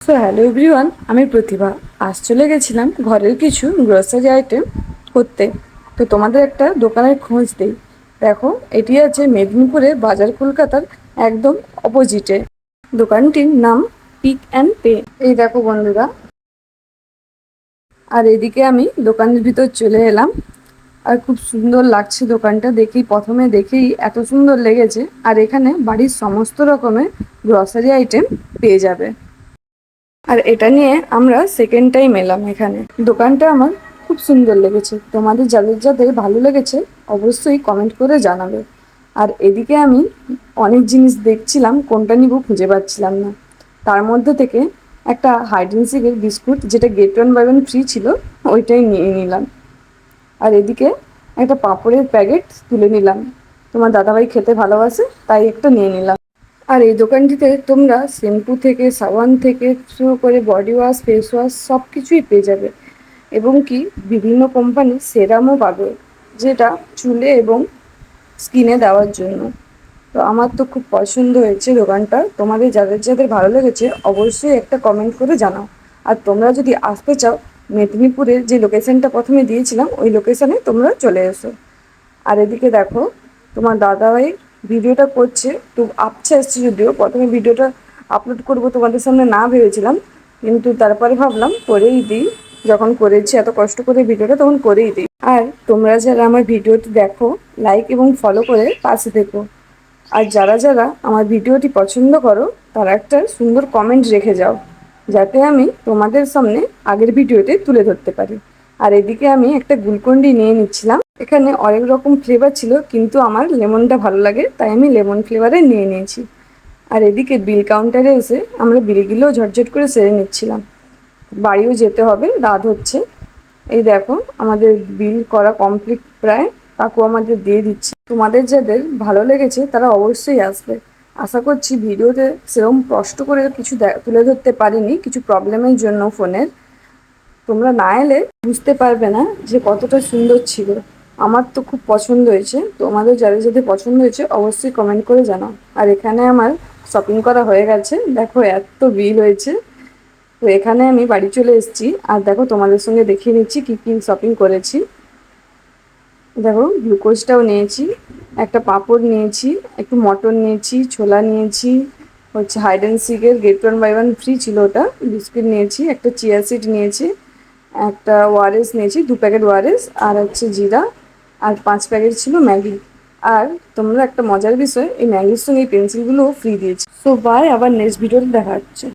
So hello everyone, আমি প্রতিভা। আজ চলে গেছিলাম ঘরের কিছু গ্রোসারি আইটেম করতে। তো তোমাদের একটা দোকানের খোঁজ দেই। দেখো, এটি আছে মেদিনীপুরে, বাজার কলকাতার একদম অপোজিটে। দোকানটির নাম পিক অ্যান্ড পে। এই দেখো বন্ধুরা, আর এদিকে আমি দোকানের ভিতর চলে এলাম। আর খুব সুন্দর লাগছে দোকানটা, প্রথমে দেখেই এত সুন্দর লেগেছে। আর এখানে বাড়ির সমস্ত রকমের গ্রসারি আইটেম পেয়ে যাবে। আর এটা নিয়ে আমরা সেকেন্ড টাইম এলাম এখানে। দোকানটা আমার খুব সুন্দর লেগেছে। তোমাদের যাদের যাদের ভালো লেগেছে অবশ্যই কমেন্ট করে জানাবে। আর এদিকে আমি অনেক জিনিস দেখছিলাম, কোনটা নিব খুঁজে পাচ্ছিলাম না। তার মধ্যে থেকে একটা হাইড অ্যান্ড সিকের বিস্কুট, যেটা get one buy one free ছিল, ওইটাই নিয়ে নিলাম। আর এদিকে একটা পাঁপড়ের প্যাকেট তুলে নিলাম। তোমার দাদাভাই খেতে ভালোবাসে, তাই একটা নিয়ে নিলাম। আর এই দোকানটিতে তোমরা শ্যাম্পু থেকে, সাবান থেকে শুরু করে বডি ওয়াশ, ফেস ওয়াশ সব কিছুই পেয়ে যাবে। এবং কি বিভিন্ন কোম্পানির সেরামও পাবে, যেটা চুলে এবং স্কিনে দেওয়ার জন্য। তো আমার তো খুব পছন্দ হয়েছে দোকানটা। তোমাদের যাদের যাদের ভালো লেগেছে অবশ্যই একটা কমেন্ট করে জানাও। আর তোমরা যদি আসতে চাও, মেদিনীপুরের যে লোকেশনটা প্রথমে দিয়েছিলাম ওই লোকেশনে তোমরা চলে এসো। আর এদিকে দেখো, তোমার দাদাভাই ভিডিওটা করছে, তো আপছে আসছে। যদিও প্রথমে ভিডিওটা আপলোড করব তোমাদের সামনে না ভেবেছিলাম, কিন্তু তারপরে ভাবলাম করেই দিই। যখন করেছি এত কষ্ট করে ভিডিওটা, তখন করেই দিই। আর তোমরা যারা আমার ভিডিওটি দেখো, লাইক এবং ফলো করে পাশে থেকো। আর যারা যারা আমার ভিডিওটি পছন্দ করো, তারা একটা সুন্দর কমেন্ট রেখে যাও, যাতে আমি তোমাদের সামনে আগের ভিডিওতে তুলে ধরতে পারি। আর এদিকে আমি একটা গ্লুকন্ডি নিয়ে নিচ্ছিলাম। এখানে অনেক রকম ফ্লেভার ছিল, কিন্তু আমার লেমনটা ভালো লাগে, তাই আমি লেমন ফ্লেভারে নিয়ে নিয়েছি। আর এদিকে বিল কাউন্টারে এসে আমরা বিলগুলোও ঝটঝট করে সেরে নিচ্ছিলাম। বাড়িও যেতে হবে, রাত হচ্ছে। এই দেখো, আমাদের বিল করা কমপ্লিট প্রায়। কাকু আমাদের দিয়ে দিচ্ছে। তোমাদের যাদের ভালো লেগেছে তারা অবশ্যই আসবে। আশা করছি ভিডিওতে সেরকম কষ্ট করে কিছু তুলে ধরতে পারিনি, কিছু প্রবলেমের জন্য ফোনের। তোমরা না এলে বুঝতে পারবে না যে কতটা সুন্দর ছিল। আমার তো খুব পছন্দ হয়েছে। তোমাদের যাদের যাদের পছন্দ হয়েছে অবশ্যই কমেন্ট করে জানাও। আর এখানে আমার শপিং করা হয়ে গেছে। দেখো, এত বিল হয়েছে। তো এখানে আমি বাড়ি চলে এসেছি। আর দেখো, তোমাদের সঙ্গে দেখিয়ে নিচ্ছি কী কী শপিং করেছি। দেখো, গ্লুকোজটাও নিয়েছি, একটা পাঁপড় নিয়েছি, একটু মটন নিয়েছি, ছোলা নিয়েছি, হচ্ছে হাইড অ্যান্ড সিকের get one buy one free ছিল ওটা, বিস্কিট নিয়েছি, একটা চিয়া সিড নিয়েছি, একটা ওয়ারেস নিয়েছি, 2 প্যাকেট ওয়ারেস, আর হচ্ছে জিরা, আর 5 প্যাকেট ছিল ম্যাগি। আর তোমরা একটা মজার বিষয়, এই ম্যাগির সঙ্গে এই পেন্সিলগুলোও ফ্রি দিয়েছি। সো বাই, আবার নেক্সট ভিডিওতে দেখা হচ্ছে।